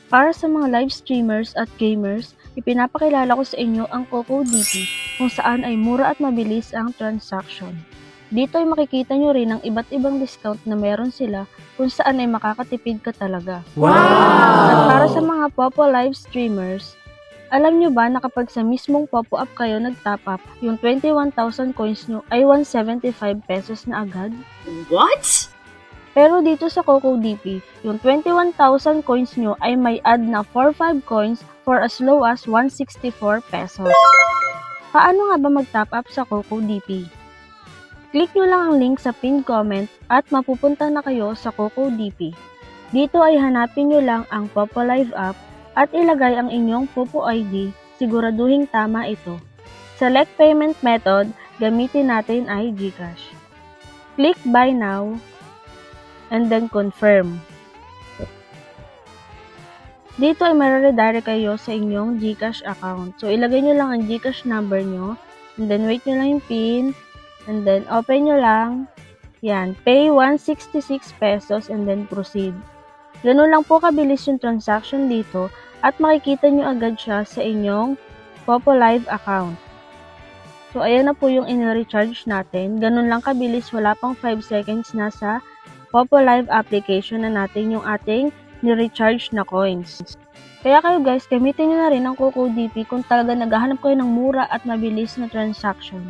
Para sa mga live streamers at gamers, ipinapakilala ko sa inyo ang CocoDP kung saan ay mura at mabilis ang transaction. Dito ay makikita nyo rin ang iba't ibang discount na meron sila kung saan ay makakatipid ka talaga. At para sa mga Popo live streamers, alam nyo ba na kapag sa mismong Popo app kayo nag-top up, yung 21,000 coins nyo ay 175 pesos na agad? What? Pero dito sa CocoDP, yung 21,000 coins nyo ay may add na 45 coins for as low as 164 pesos. Paano nga ba mag-top up sa CocoDP? Click nyo lang ang link sa pinned comment at mapupunta na kayo sa CocoDP. Dito ay hanapin nyo lang ang Popo Live app at ilagay ang inyong Popo ID, siguraduhin tama ito. Select payment method, gamitin natin ay GCash. Click Buy Now and then confirm. Dito ay mare-redirect kayo sa inyong GCash account. So, ilagay nyo lang ang GCash number nyo, and then wait nyo lang yung PIN, and then open nyo lang, yan, pay 166 pesos, and then proceed. Ganun lang po kabilis yung transaction dito, at makikita nyo agad siya sa inyong Popo Live account. So, ayan na po yung in-recharge natin. Ganun lang kabilis, wala pang 5 seconds na sa Popo Live application na natin yung ating ni-recharge na coins. Kaya kayo guys, gamitin nyo na rin ang CocoDP kung talaga naghahanap kayo ng mura at mabilis na transaction.